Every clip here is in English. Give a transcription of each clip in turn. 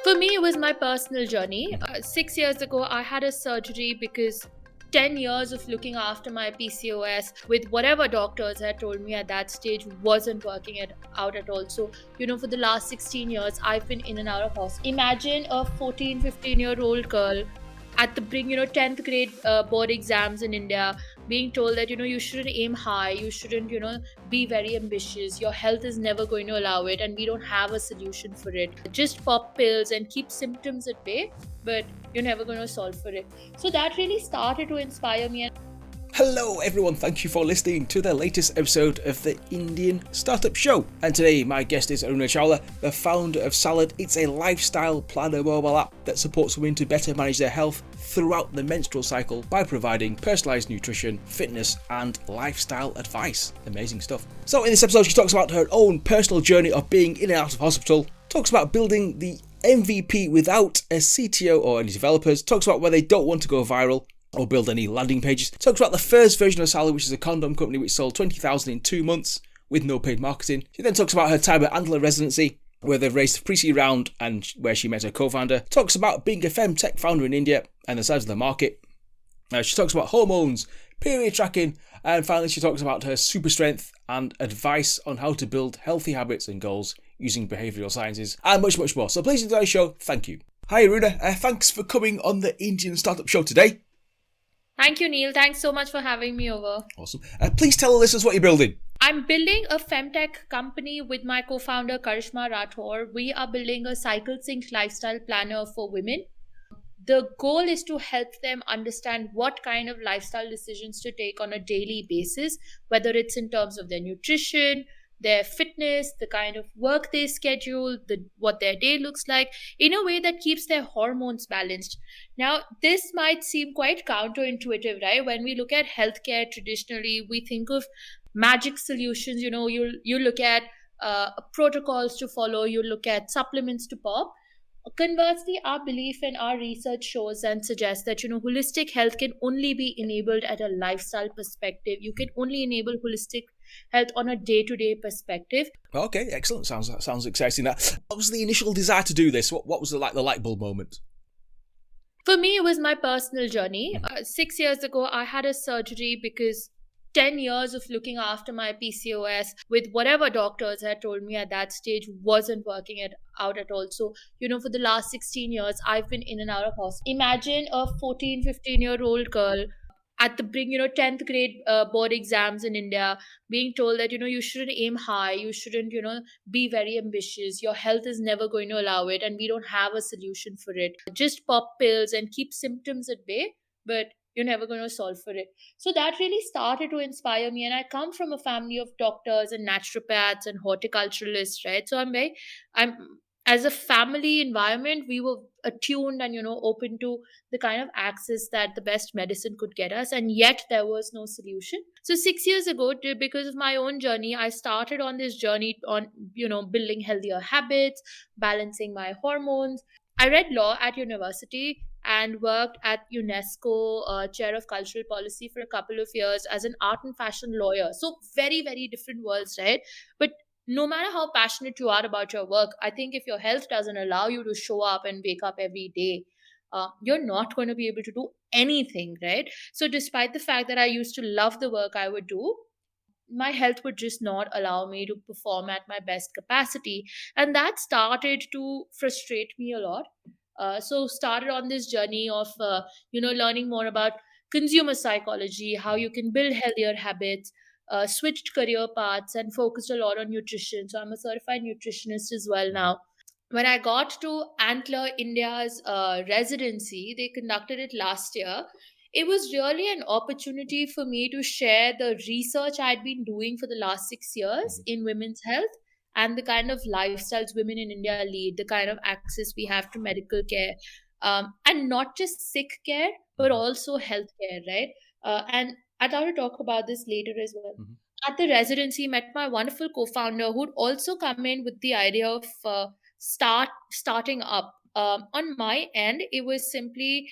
For me, it was my personal journey. 6 years ago, I had a surgery because 10 years of looking after my PCOS with whatever doctors had told me at that stage wasn't working out at all. So, for the last 16 years, I've been in and out of hospital. Imagine a 14, 15-year-old girl at the 10th grade board exams in India being told that, you shouldn't aim high, you shouldn't, be very ambitious, your health is never going to allow it, and we don't have a solution for it. Just pop pills and keep symptoms at bay, but you're never going to solve for it. So that really started to inspire me. Hello everyone, thank you for listening to the latest episode of the Indian Startup Show. And today my guest is Aruna Chawla, the founder of Salad. It's a lifestyle planner mobile app that supports women to better manage their health throughout the menstrual cycle by providing personalised nutrition, fitness and lifestyle advice. Amazing stuff. So in this episode she talks about her own personal journey of being in and out of hospital, talks about building the MVP without a CTO or any developers, talks about why they don't want to go viral or build any landing pages. Talks about the first version of Salad, which is a condom company which sold 20,000 in 2 months with no paid marketing. She then talks about her time at Antler Residency, where they've raised a pre-seed round and where she met her co-founder. Talks about being a FemTech founder in India and the size of the market. She talks about hormones, period tracking, and finally she talks about her super strength and advice on how to build healthy habits and goals using behavioural sciences, and much, much more. So please enjoy the show. Thank you. Hi Aruna, thanks for coming on the Indian Startup Show today. Thank you, Neil. Thanks so much for having me over. Awesome. Please tell the listeners what you're building. I'm building a FemTech company with my co-founder Karishma Rathore. We are building a cycle-synced lifestyle planner for women. The goal is to help them understand what kind of lifestyle decisions to take on a daily basis, whether it's in terms of their nutrition, their fitness, the kind of work they schedule, what their day looks like, in a way that keeps their hormones balanced. Now, this might seem quite counterintuitive, right? When we look at healthcare traditionally, we think of magic solutions. You look at protocols to follow, you look at supplements to pop. Conversely, our belief and our research shows and suggests that holistic health can only be enabled at a lifestyle perspective. You can only enable holistic health on a day-to-day perspective. Okay, excellent. Sounds exciting. That. What was the initial desire to do this? What was the light bulb moment? For me, it was my personal journey. 6 years ago, I had a surgery because 10 years of looking after my PCOS with whatever doctors had told me at that stage wasn't working out at all. So, for the last 16 years, I've been in and out of hospital. Imagine a 14, 15-year-old girl at the 10th grade board exams in India being told that, you shouldn't aim high, you shouldn't, be very ambitious, your health is never going to allow it, and we don't have a solution for it. Just pop pills and keep symptoms at bay, but you're never going to solve for it. So that really started to inspire me. And I come from a family of doctors and naturopaths and horticulturalists, right? So I'm as a family environment, we were attuned and, open to the kind of access that the best medicine could get us. And yet there was no solution. So 6 years ago, because of my own journey, I started on this journey on, building healthier habits, balancing my hormones. I read law at university and worked at UNESCO, chair of cultural policy for a couple of years as an art and fashion lawyer. So very, very different worlds, right? But no matter how passionate you are about your work, I think if your health doesn't allow you to show up and wake up every day, you're not going to be able to do anything, right? So despite the fact that I used to love the work I would do, my health would just not allow me to perform at my best capacity. And that started to frustrate me a lot. So started on this journey of, learning more about consumer psychology, how you can build healthier habits, switched career paths and focused a lot on nutrition. So I'm a certified nutritionist as well now. When I got to Antler India's residency, they conducted it last year. It was really an opportunity for me to share the research I'd been doing for the last 6 years in women's health and the kind of lifestyles women in India lead, the kind of access we have to medical care, and not just sick care, but also healthcare, right? And I'd love to talk about this later as well. Mm-hmm. At the residency, met my wonderful co-founder who'd also come in with the idea of starting up. On my end, it was simply,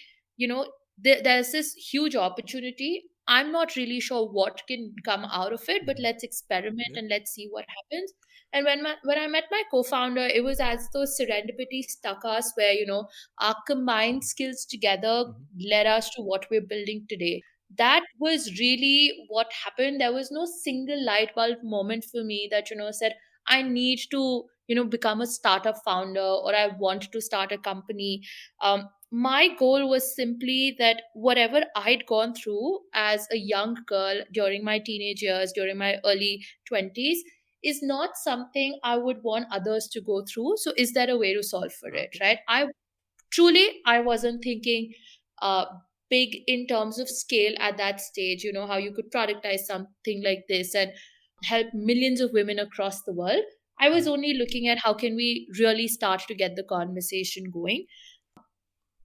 there's this huge opportunity. I'm not really sure what can come out of it, but Mhm. let's experiment Yeah. and let's see what happens. And when I met my co-founder, it was as though serendipity stuck us, where our combined skills together Mhm. led us to what we're building today. That was really what happened. There was no single light bulb moment for me that said I need to become a startup founder, or I want to start a company. My goal was simply that whatever I'd gone through as a young girl during my teenage years, during my early 20s, is not something I would want others to go through. So, is there a way to solve for it, Okay. right? I wasn't thinking uh, big in terms of scale at that stage, how you could productize something like this and help millions of women across the world. I was Mhm. only looking at how can we really start to get the conversation going.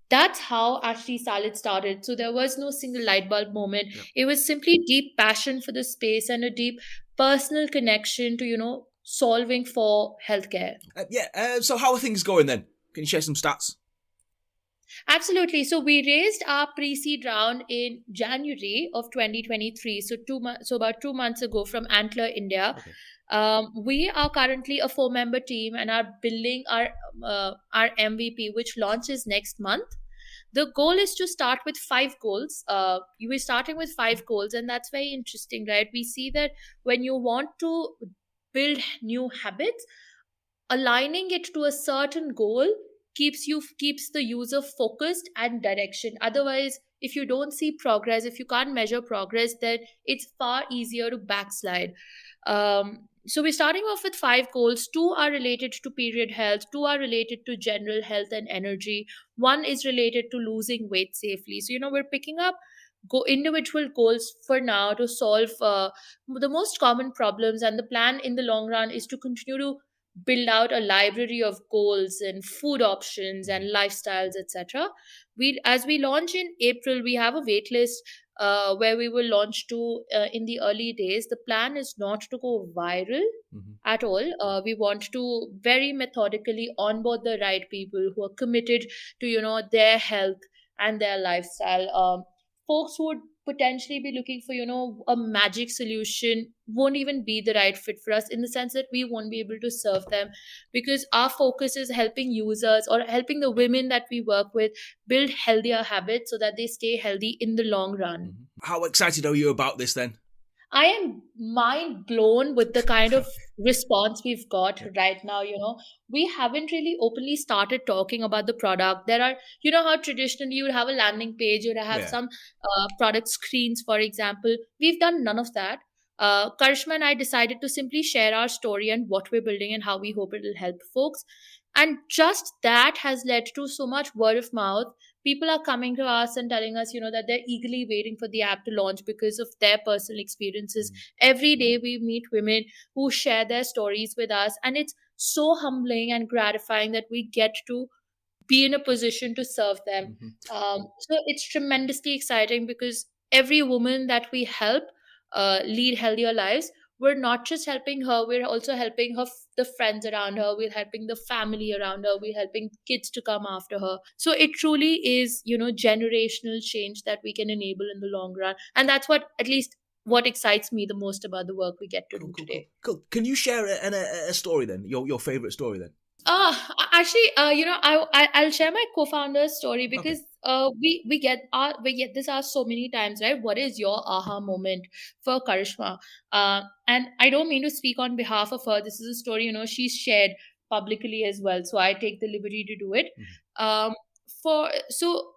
That's how actually Salad started. So there was no single light bulb moment. Yeah. It was simply deep passion for the space and a deep personal connection to, solving for healthcare. Yeah. So how are things going then? Can you share some stats? Absolutely. So we raised our pre-seed round in January of 2023. So about 2 months ago from Antler India. Okay. We are currently a four-member team and are building our MVP, which launches next month. The goal is to start with five goals. You were starting with five goals, and that's very interesting, right? We see that when you want to build new habits, aligning it to a certain goal keeps the user focused and direction. Otherwise, if you don't see progress, if you can't measure progress, then it's far easier to backslide. So we're starting off with five goals. Two are related to period health, two are related to general health and energy, one is related to losing weight safely. So we're picking up individual goals for now to solve the most common problems, and the plan in the long run is to continue to build out a library of goals and food options and Mhm. lifestyles, etc. We As we launch in April, we have a wait list where we will launch to in the early days. The plan is not to go viral Mhm. at all. We want to very methodically onboard the right people who are committed to their health and their lifestyle. Folks who would potentially be looking for a magic solution won't even be the right fit for us, in the sense that we won't be able to serve them, because our focus is helping users or helping the women that we work with build healthier habits so that they stay healthy in the long run. Mhm. How excited are you about this then? I am mind blown with the kind of response we've got Yeah. right now. We haven't really openly started talking about the product. There are, how traditionally you would have a landing page, you would have Yeah. some product screens, for example. We've done none of that. Karishma and I decided to simply share our story and what we're building and how we hope it will help folks. And just that has led to so much word of mouth. People are coming to us and telling us that they're eagerly waiting for the app to launch because of their personal experiences. Mhm. Every day we meet women who share their stories with us, and it's so humbling and gratifying that we get to be in a position to serve them. Mhm. So it's tremendously exciting because every woman that we help lead healthier lives, we're not just helping her, we're also helping the friends around her, we're helping the family around her, we're helping kids to come after her. So it truly is generational change that we can enable in the long run, and that's what, at least, what excites me the most about the work we get to Cool, do cool, cool, today. cool. Can you share a story then? Your favorite story then? Actually, I'll share my co-founder's story Okay. because we get this asked so many times, right? What is your aha moment for Karishma? And I don't mean to speak on behalf of her. This is a story she's shared publicly as well, so I take the liberty to do it. Mhm. Um, for so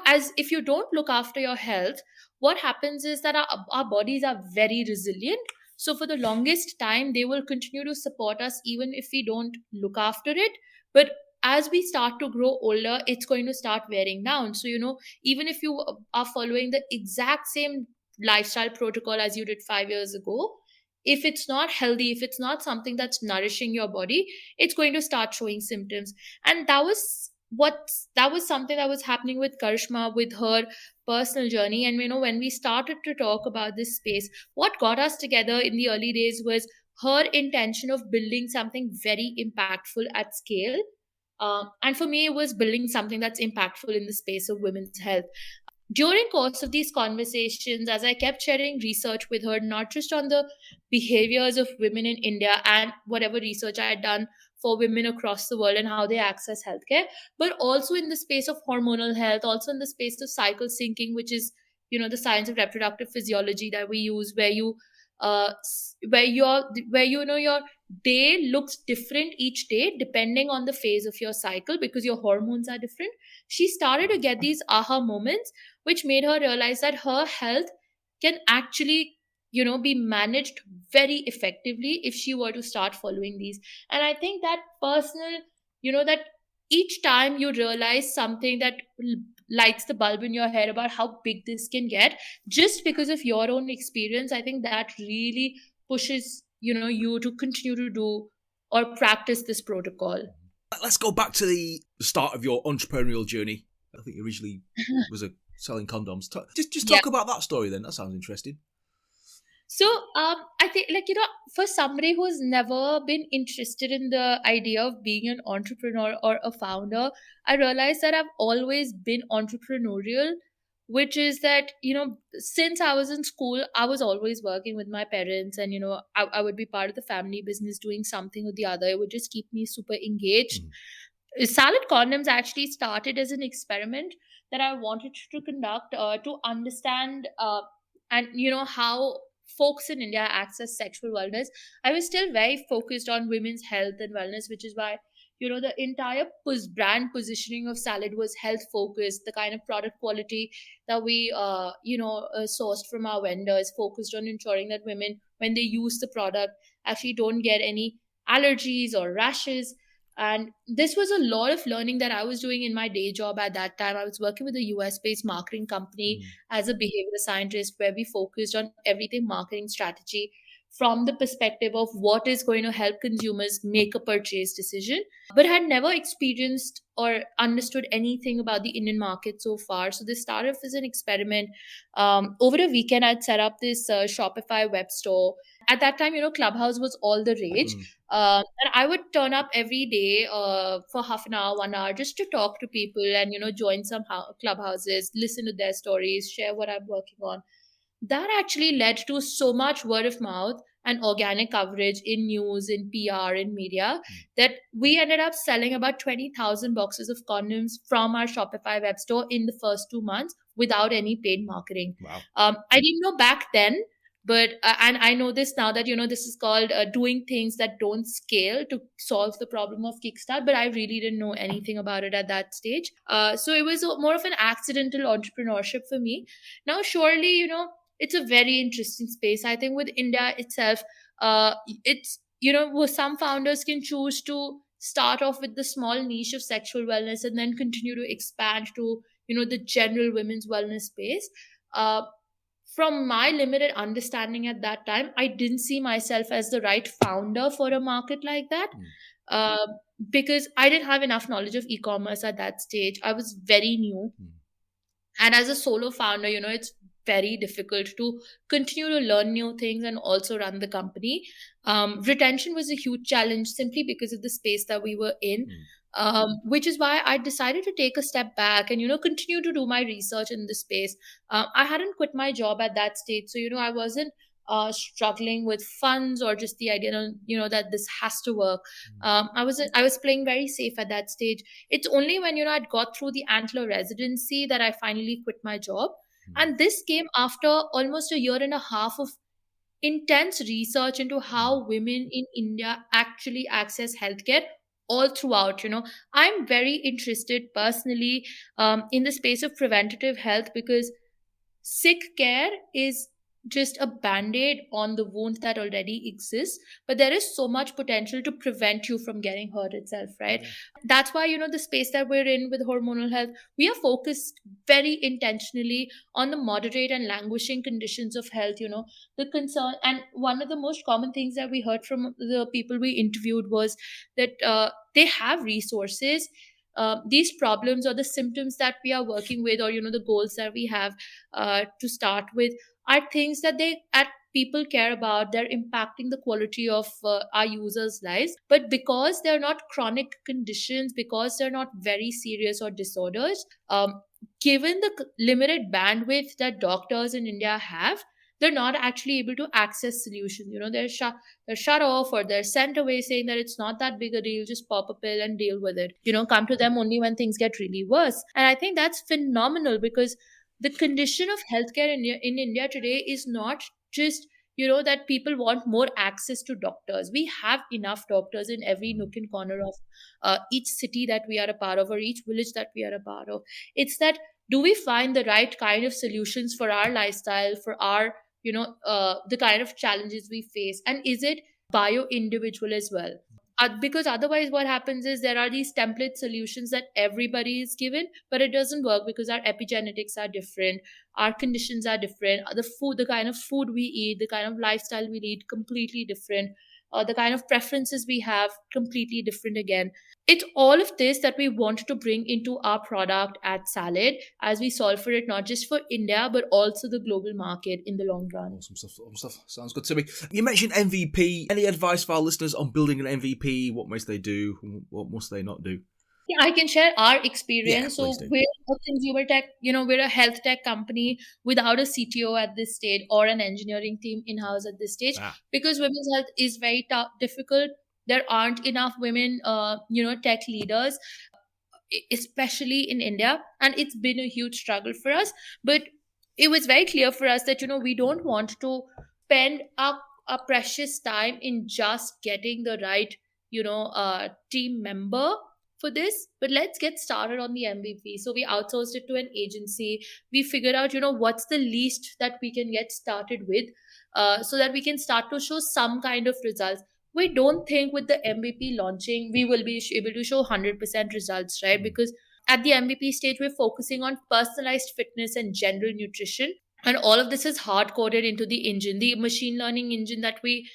as if you don't look after your health, what happens is that our bodies are very resilient. So for the longest time they will continue to support us even if we don't look after it. But as we start to grow older, it's going to start wearing down. So even if you are following the exact same lifestyle protocol as you did 5 years ago, if it's not healthy, if it's not something that's nourishing your body, it's going to start showing symptoms. And that was something that was happening with Karishma, with her personal journey. And when we started to talk about this space, what got us together in the early days was her intention of building something very impactful at scale. And for me, it was building something that's impactful in the space of women's health. During course of these conversations, as I kept sharing research with her, not just on the behaviors of women in India and whatever research I had done for women across the world and how they access healthcare, but also in the space of hormonal health, also in the space of cycle syncing, which is, the science of reproductive physiology that we use, where your day looks different each day depending on the phase of your cycle because your hormones are different. She started to get these aha moments, which made her realize that her health can actually, be managed very effectively if she were to start following these. And I think that personal, that each time you realize something that lights the bulb in your head about how big this can get, just because of your own experience, I think that really pushes, you to continue to do or practice this protocol. Let's go back to the start of your entrepreneurial journey. I think originally was a selling condoms. Just Yeah. talk about that story then. That sounds interesting. So, I think, like, for somebody who's never been interested in the idea of being an entrepreneur or a founder, I realized that I've always been entrepreneurial, which is that, since I was in school, I was always working with my parents, and, I would be part of the family business doing something or the other. It would just keep me super engaged. Mm. Salad condoms actually started as an experiment that I wanted to conduct to understand and how folks in India access sexual wellness. I was still very focused on women's health and wellness, which is why the entire brand positioning of Salad was health focused. The kind of product quality that we sourced from our vendors focused on ensuring that women, when they use the product, actually don't get any allergies or rashes. And this was a lot of learning that I was doing in my day job at that time. I was working with a US based marketing company Mm. as a behavior scientist, where we focused on everything marketing strategy from the perspective of what is going to help consumers make a purchase decision, but had never experienced or understood anything about the Indian market so far. So this started off as an experiment. Over a weekend, I'd set up this Shopify web store. At that time, Clubhouse was all the rage. Mm. And I would turn up every day for half an hour, 1 hour, just to talk to people and, join some clubhouses, listen to their stories, share what I'm working on. That actually led to so much word of mouth and organic coverage in news, in PR, in media, that we ended up selling about 20,000 boxes of condoms from our Shopify web store in the first 2 months without any paid marketing. Wow. I didn't know back then, but and I know this now, that this is called doing things that don't scale to solve the problem of Kickstart, but I really didn't know anything about it at that stage. So it was more of an accidental entrepreneurship for me. Now surely, it's a very interesting space. I think with India itself, it's, where some founders can choose to start off with the small niche of sexual wellness and then continue to expand to, the general women's wellness space. uh, from my limited understanding at that time, I didn't see myself as the right founder for a market like that. Mm. uh, because I didn't have enough knowledge of e-commerce at that stage. I was very new, Mm. and as a solo founder, it's very difficult to continue to learn new things and also run the company. Retention was a huge challenge simply because of the space that we were in. Mm. Which is why I decided to take a step back and continue to do my research in this space. I hadn't quit my job at that stage, so I wasn't struggling with funds or just the idea that this has to work. I was playing very safe at that stage. It's only when I'd got through the Antler residency that I finally quit my job. Mm. And this came after almost a year and a half of intense research into how women in India actually access healthcare all throughout. I'm very interested personally in the space of preventative health, because sick care is just a band-aid on the wound that already exists, but there is so much potential to prevent you from getting hurt itself, right? Yeah. That's why the space that we're in with hormonal health, we are focused very intentionally on the moderate and languishing conditions of health. The concern, and one of the most common things that we heard from the people we interviewed was that they have resources. These problems or the symptoms that we are working with, or the goals that we have to start with, are things that people care about, they're impacting the quality of our users' lives. But because they're not chronic conditions, because they're not very serious or disorders, given the limited bandwidth that doctors in India have, they're not actually able to access solutions. They're shut off, or they're sent away saying that it's not that big a deal, just pop a pill and deal with it. Come to them only when things get really worse. And I think that's phenomenal, because the condition of healthcare in India today is not just that people want more access to doctors. We have enough doctors in every nook and corner of each city that we are a part of, or each village that we are a part of. It's that, do we find the right kind of solutions for our lifestyle, for our the kind of challenges we face, and is it bio individual as well? Because otherwise what happens is there are these template solutions that everybody is given, but it doesn't work because our epigenetics are different, our conditions are different, the kind of food we eat, the kind of lifestyle we lead, completely different, the kind of preferences we have, completely different again. It's all of this that we want to bring into our product at Salad, as we solve for it not just for India but also the global market in the long run. Awesome stuff. Awesome stuff. Sounds good to me. You mentioned MVP. Any advice for our listeners on building an MVP? What must they do? What must they not do? Yeah, I can share our Yeah, experience. So please do. we're a consumer tech, we're a health tech company without a CTO at this stage, or an engineering team in-house at this stage, Ah. because women's health is very tough, difficult. There aren't enough women, tech leaders, especially in India. And it's been a huge struggle for us. But it was very clear for us that, we don't want to spend our precious time in just getting the right, team member for this, but let's get started on the MVP. So we outsourced it to an agency. We figured out, what's the least that we can get started with, so that we can start to show some kind of results. We don't think with the MVP launching, we will be able to show 100% results, right? Because at the MVP stage, we're focusing on personalized fitness and general nutrition. And all of this is hard coded into the engine, the machine learning engine that we,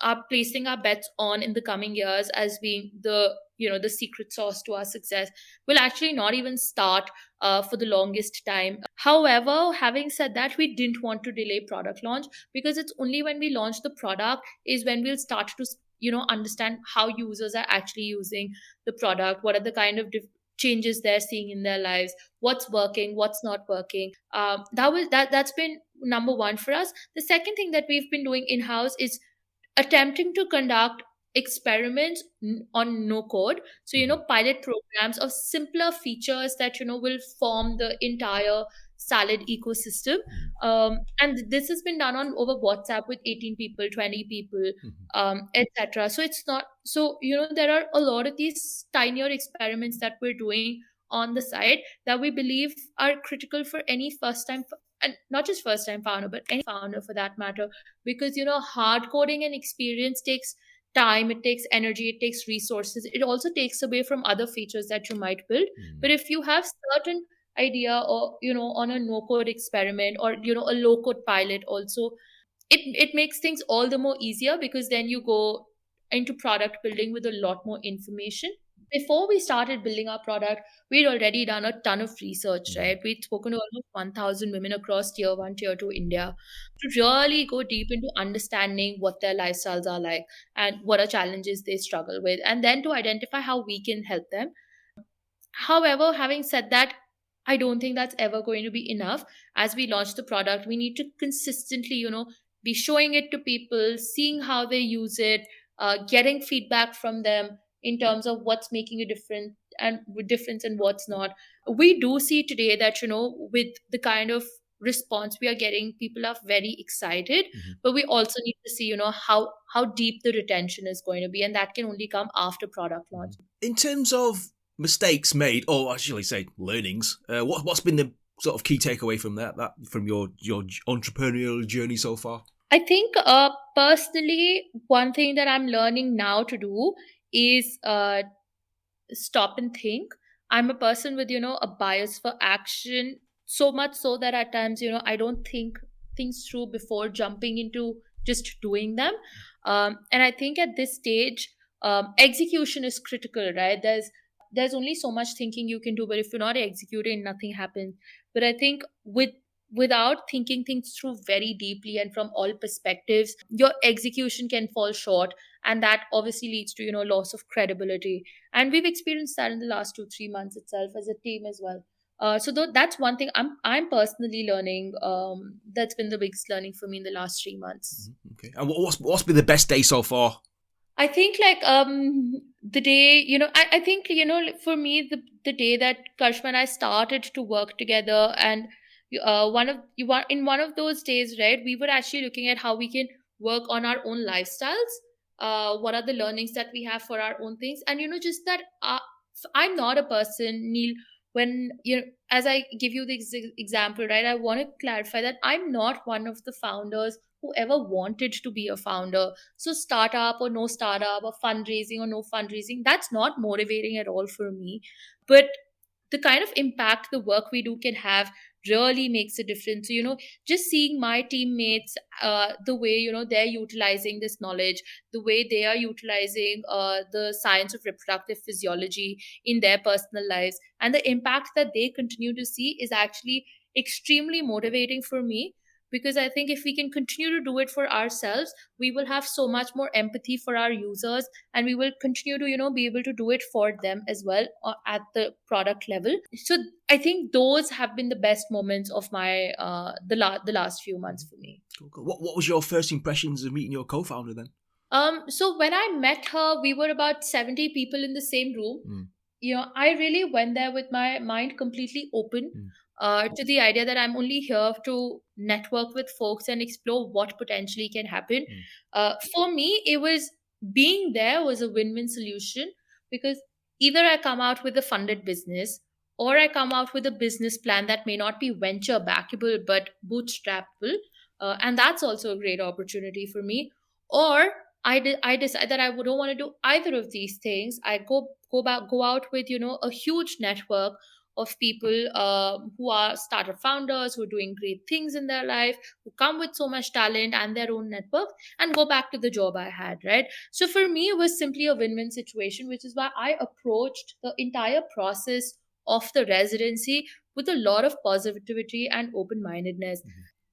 are placing our bets on in the coming years as being the secret sauce to our success, will actually not even start for the longest time. However, having said that, we didn't want to delay product launch, because it's only when we launch the product is when we'll start to understand how users are actually using the product, what are the kind of changes they're seeing in their lives, what's working, what's not working. That's been number one for us. The second thing that we've been doing in-house is attempting to conduct experiments on no code. So pilot programs of simpler features that will form the entire Salad ecosystem. And this has been done on over WhatsApp with 18 people, 20 people, etc. So it's not so there are a lot of these tinier experiments that we're doing on the side that we believe are critical for any first time, and not just first time founder, but any founder for that matter. Because hard coding and experience takes time, it takes energy, it takes resources, it also takes away from other features that you might build. But if you have certain idea, or on a no code experiment, or a low code pilot also, it makes things all the more easier, because then you go into product building with a lot more information. Before we started building our product, we'd already done a ton of research, right? We'd spoken to almost 1,000 women across tier 1, tier 2 India, to really go deep into understanding what their lifestyles are like and what are challenges they struggle with, and then to identify how we can help them. However, having said that, I don't think that's ever going to be enough. As we launch the product, we need to consistently, be showing it to people, seeing how they use it, getting feedback from them in terms of what's making a difference and what's not. We do see today that, with the kind of response we are getting, people are very excited, but we also need to see, how deep the retention is going to be, and that can only come after product launch. In terms of mistakes made, or I should say learnings, what's been the sort of key takeaway from that from your entrepreneurial journey so far? I think personally, one thing that I'm learning now to do is stop and think. I'm a person with a bias for action, so much so that at times I don't think things through before jumping into just doing them. And I think at this stage, execution is critical, right? There's only so much thinking you can do, but if you're not executing, nothing happens. But I think with without thinking things through very deeply and from all perspectives, your execution can fall short, and that obviously leads to loss of credibility. And we've experienced that in the last 2 3 months itself as a team as well. That's one thing I'm personally learning. That's been the biggest learning for me in the last 3 months. Okay. And what's been the best day so far? I think like the day, I think, for me, the day that Karshma and I started to work together, and in one of those days, right, we were actually looking at how we can work on our own lifestyles. What are the learnings that we have for our own things? And just that I'm not a person, Neil, when as I give you the example, right, I want to clarify that I'm not one of the founders who ever wanted to be a founder. So startup or no startup, or fundraising or no fundraising, that's not motivating at all for me. But the kind of impact the work we do can have really makes a difference. So, just seeing my teammates, the way, they're utilizing this knowledge, the way they are utilizing the science of reproductive physiology in their personal lives, and the impact that they continue to see is actually extremely motivating for me. Because I think if we can continue to do it for ourselves, we will have so much more empathy for our users, and we will continue to be able to do it for them as well, at the product level. So I think those have been the best moments of my the last few months for me. Cool. What was your first impressions of meeting your co-founder then? So when I met her, we were about 70 people in the same room. I really went there with my mind completely open, to the idea that I'm only here to network with folks and explore what potentially can happen. For me, it was being there was a win-win solution, because either I come out with a funded business, or I come out with a business plan that may not be venture backable but bootstrapable, and that's also a great opportunity for me. Or I decide that I don't want to do either of these things. I go out with a huge network of people who are startup founders, who are doing great things in their life, who come with so much talent and their own network, and go back to the job I had, right? So for me, it was simply a win-win situation, which is why I approached the entire process of the residency with a lot of positivity and open-mindedness.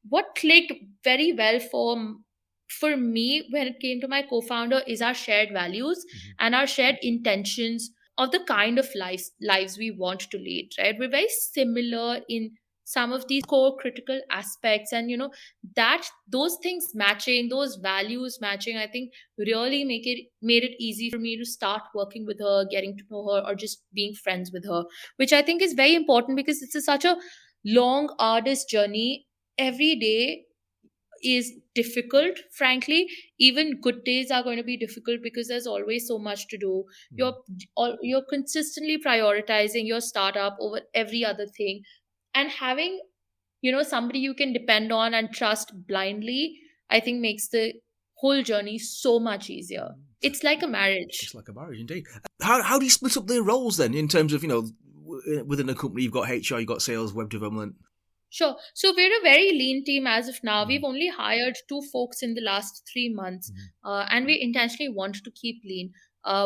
What clicked very well for me when it came to my co-founder is our shared values and our shared intentions of the kind of lives we want to lead, right? We're very similar in some of these core critical aspects, and that those things matching, those values matching, I think really made it easy for me to start working with her, getting to know her, or just being friends with her, which I think is very important, because it's such a long, arduous journey. Every day is difficult, frankly. Even good days are going to be difficult, because there's always so much to do. You're consistently prioritizing your startup over every other thing, and having somebody you can depend on and trust blindly, I think makes the whole journey so much easier. It's like a marriage. It's like a marriage, indeed. How do you split up their roles then, in terms of within a company? You've got HR, you've got sales, web development. Sure. So we're a very lean team as of now. We've only hired 2 folks in the last 3 months, and we intentionally want to keep lean.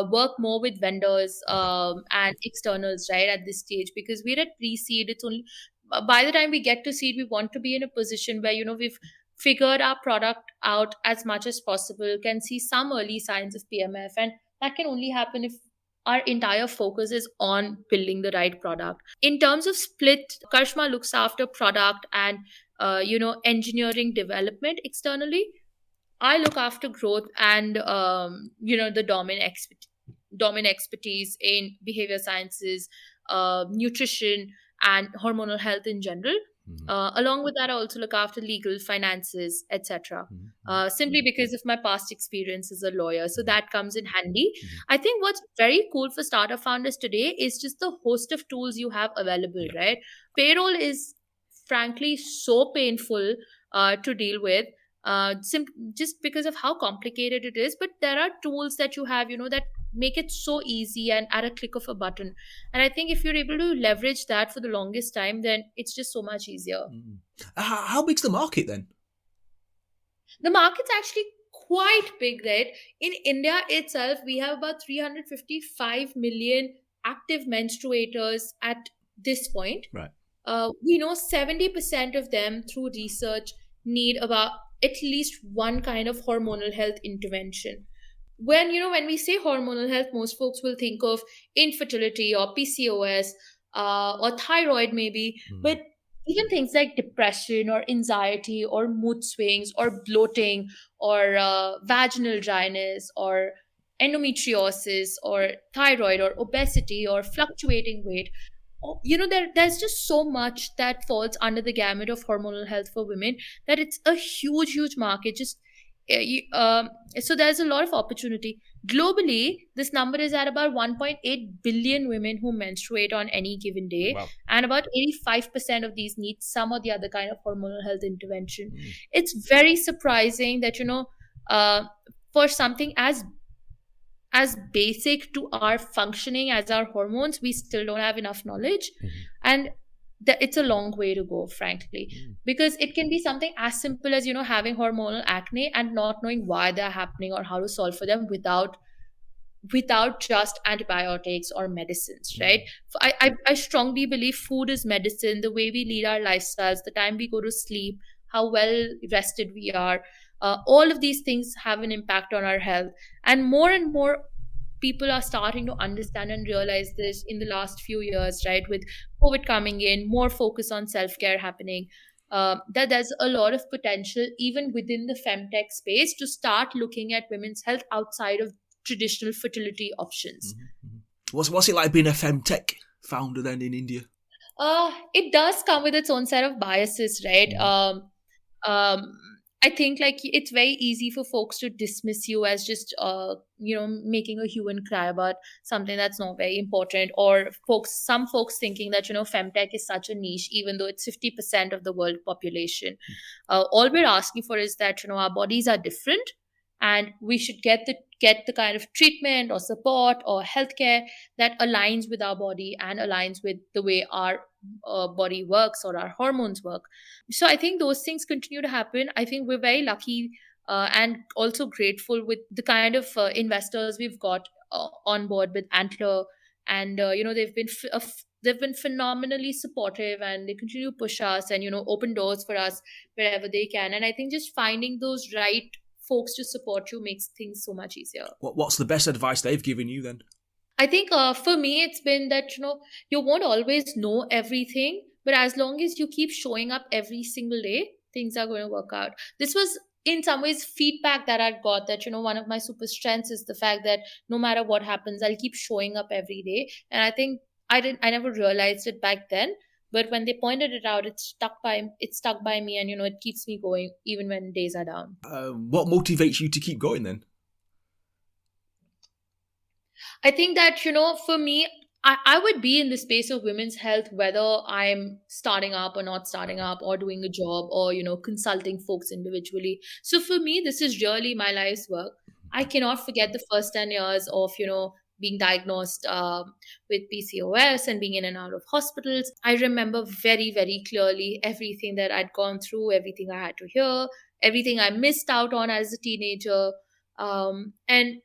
Work more with vendors and externals, right, at this stage, because we're at pre-seed. It's only by the time we get to seed, we want to be in a position where we've figured our product out as much as possible, can see some early signs of PMF, and that can only happen if our entire focus is on building the right product. In terms of split, Karshma looks after product and engineering development externally. I look after growth and the domain expertise in behavior sciences, nutrition, and hormonal health in general. Along with that, I also look after legal, finances, etc. Simply because of my past experience as a lawyer, so that comes in handy. I think what's very cool for startup founders today is just the host of tools you have available, right? Payroll is frankly so painful to deal with, just because of how complicated it is. But there are tools that you have, that make it so easy and at a click of a button. And I think if you're able to leverage that for the longest time, then it's just so much easier. How big's the market then? The market's actually quite big, right? In India itself, we have about 355 million active menstruators at this point. Right. We know 70% of them through research need about at least one kind of hormonal health intervention. When we say hormonal health, most folks will think of infertility or PCOS, or thyroid maybe, Mm. but even things like depression or anxiety or mood swings or bloating or vaginal dryness or endometriosis or thyroid or obesity or fluctuating weight. There's just so much that falls under the gamut of hormonal health for women, that it's a huge market. Just so there's a lot of opportunity globally. This number is at about 1.8 billion women who menstruate on any given day, Wow. and about 85% of these need some or the other kind of hormonal health intervention. Mm. It's very surprising that uh, for something as basic to our functioning as our hormones, we still don't have enough knowledge. Mhm. And it's a long way to go, frankly, Mm. because it can be something as simple as having hormonal acne and not knowing why they're happening or how to solve for them without just antibiotics or medicines, Mm. right? I strongly believe food is medicine. The way we lead our lifestyles, the time we go to sleep, how well rested we are, all of these things have an impact on our health. And more people are starting to understand and realize this in the last few years, right? With COVID coming in, more focus on self care happening. That there's a lot of potential even within the femtech space to start looking at women's health outside of traditional fertility options. Mhm. Mhm. What's it like being a femtech founder then in India? It does come with its own set of biases, right? Mhm. Um, I think like it's very easy for folks to dismiss you as just making a hue and cry about something that's not very important, or some folks thinking that femtech is such a niche, even though it's 50% of the world population. All we're asking for is that our bodies are different, and we should get the kind of treatment or support or healthcare that aligns with our body and aligns with the way our body works or our hormones work. So I think those things continue to happen. I think we're very lucky, and also grateful with the kind of investors we've got on board with Antler. And they've been phenomenally supportive, and they continue to push us and open doors for us wherever they can. And I think just finding those right folks to support you makes things so much easier. What's the best advice they've given you then? I think for me, it's been that, you won't always know everything, but as long as you keep showing up every single day, things are going to work out. This was, in some ways, feedback that I got, that, one of my super strengths is the fact that no matter what happens, I'll keep showing up every day. And I think I never realized it back then. But when they pointed it out, it stuck by me, and it keeps me going even when days are down. What motivates you to keep going then? I think that, for me, I would be in the space of women's health, whether I'm starting up or not starting up, or doing a job, or, consulting folks individually. So for me, this is really my life's work. I cannot forget the first 10 years of, being diagnosed with PCOS and being in and out of hospitals. I remember very, very clearly everything that I'd gone through, everything I had to hear, everything I missed out on as a teenager. And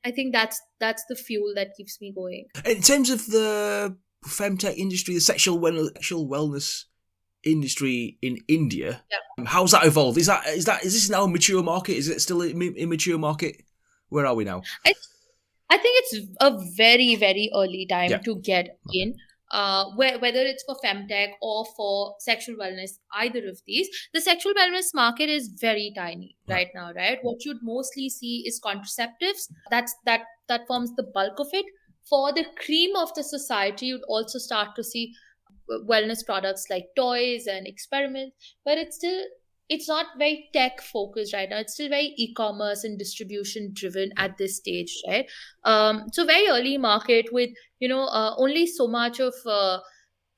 I think that's the fuel that keeps me going. In terms of the femtech industry, the sexual wellness industry in India, Yeah. how's that evolved? Is this now a mature market? Is it still an immature market? Where are we now? I think it's a very, very early time Yeah. to get Okay. in. Whether it's for femtech or for sexual wellness, either of these, the sexual wellness market is very tiny right now, right? What you'd mostly see is contraceptives. That forms the bulk of it. For the cream of the society, you'd also start to see wellness products like toys and experiments, but it's not very tech focused right now. It's still very e-commerce and distribution driven at this stage, right? So very early market with only so much of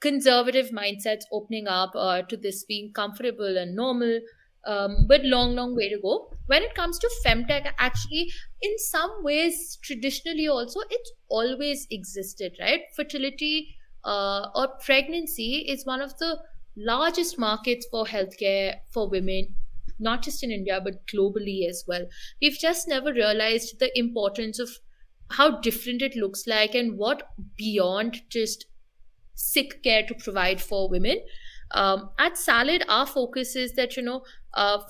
conservative mindsets opening up to this being comfortable and normal. But long way to go. When it comes to femtech, actually, in some ways, traditionally also, it's always existed, right? Fertility or pregnancy is one of the largest markets for healthcare for women, not just in India, but globally as well. We've just never realized the importance of how different it looks like and what beyond just sick care to provide for women. At Salad, our focus is that,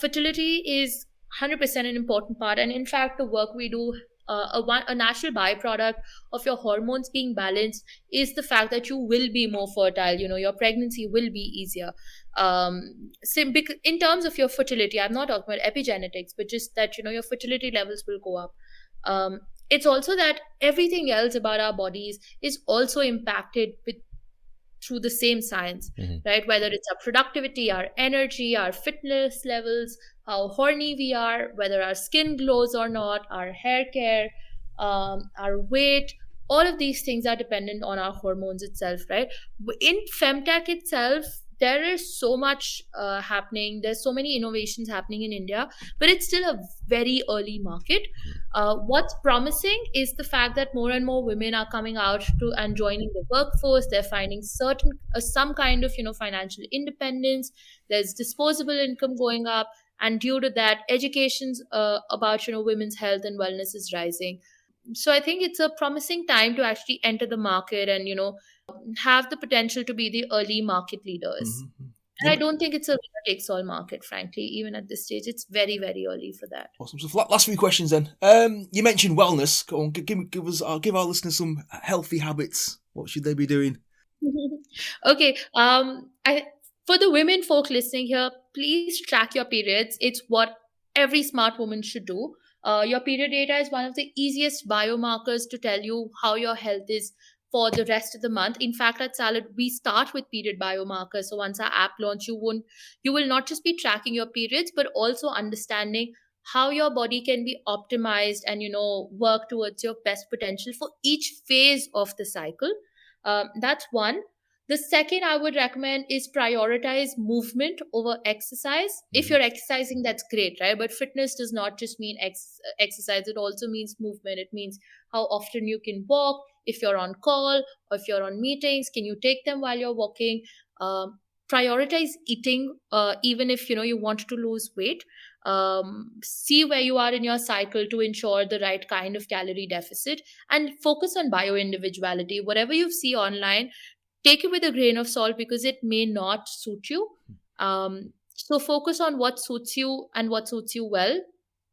fertility is 100% an important part. And in fact, the work we do, a natural byproduct of your hormones being balanced is the fact that you will be more fertile. Your pregnancy will be easier. In terms of your fertility, I'm not talking about epigenetics, but just that, your fertility levels will go up. It's also that everything else about our bodies is also impacted through the same science, right? Whether it's our productivity, our energy, our fitness levels, how horny we are, whether our skin glows or not, our hair care, our weight, all of these things are dependent on our hormones itself, right? In FemTech itself, there is so much happening. There's so many innovations happening in India, but it's still a very early market. What's promising is the fact that more and more women are coming out to and joining the workforce. They're finding some kind of financial independence. There's disposable income going up, and due to that, education's about women's health and wellness is rising. So I think it's a promising time to actually enter the market and have the potential to be the early market leaders. And I don't think it's a winner takes all market, frankly. Even at this stage, it's very, very early for that. Awesome. So last few questions then. You mentioned wellness. Go on, give our listeners some healthy habits. What should they be doing? Okay. For the women folk listening here, please track your periods. It's what every smart woman should do. Your period data is one of the easiest biomarkers to tell you how your health is for the rest of the month. In fact, at Salad, we start with period biomarkers. So once our app launch, you will not just be tracking your periods, but also understanding how your body can be optimized and work towards your best potential for each phase of the cycle. That's one. The second I would recommend is prioritize movement over exercise. If you're exercising, that's great, right? But fitness does not just mean exercise. It also means movement. It means how often you can walk. If you're on call or if you're on meetings, can you take them while you're walking? Prioritize eating, even if you want to lose weight. See where you are in your cycle to ensure the right kind of calorie deficit, and focus on bio-individuality. Whatever you see online, take it with a grain of salt because it may not suit you. So focus on what suits you and what suits you well.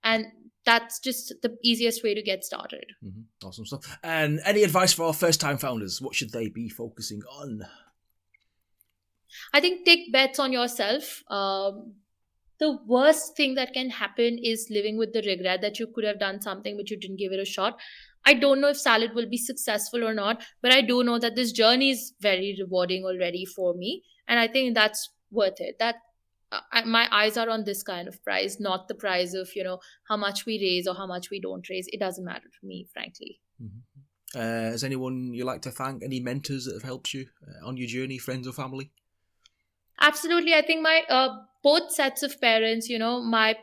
And that's just the easiest way to get started. Awesome stuff. And any advice for our first-time founders? What should they be focusing on? I think take bets on yourself. The worst thing that can happen is living with the regret that you could have done something but you didn't give it a shot. I don't know if Salad will be successful or not, but I do know that this journey is very rewarding already for me. And I think that's worth it. My eyes are on this kind of prize, not the prize of, how much we raise or how much we don't raise. It doesn't matter to me, frankly. Has anyone you like to thank? Any mentors that have helped you on your journey, friends or family? Absolutely. I think my both sets of parents, my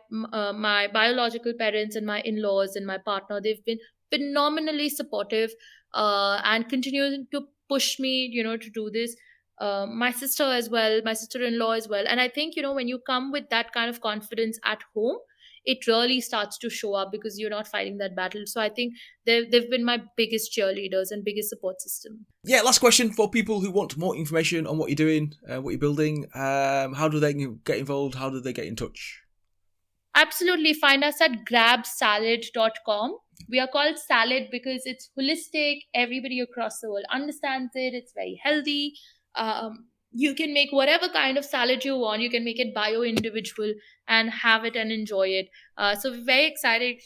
biological parents and my in-laws and my partner, they've been phenomenally supportive and continuing to push me, to do this. My sister as well, my sister-in-law as well. And I think, when you come with that kind of confidence at home, it really starts to show up because you're not fighting that battle. So I think they've been my biggest cheerleaders and biggest support system. Yeah, last question for people who want more information on what you're doing, what you're building. How do they get involved? How do they get in touch? Absolutely. Find us at grabsalad.com. We are called Salad because it's holistic. Everybody across the world understands it. It's very healthy. You can make whatever kind of salad you want. You can make it bio-individual and have it and enjoy it. So we're very excited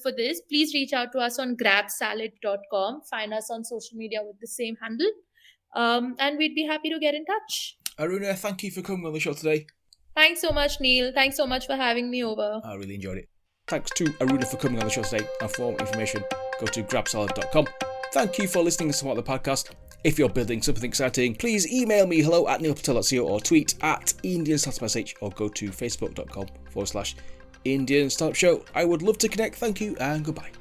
for this. Please reach out to us on grabsalad.com. Find us on social media with the same handle. And we'd be happy to get in touch. Aruna, thank you for coming on the show today. Thanks so much, Neil. Thanks so much for having me over. I really enjoyed it. Thanks to Aruna for coming on the show today. And for more information, go to grabsalad.com. Thank you for listening to Support the Podcast. If you're building something exciting, please email me hello@neilpatel.co or tweet at Indian Startup SH or go to facebook.com/Indian Startup Show. I would love to connect. Thank you and goodbye.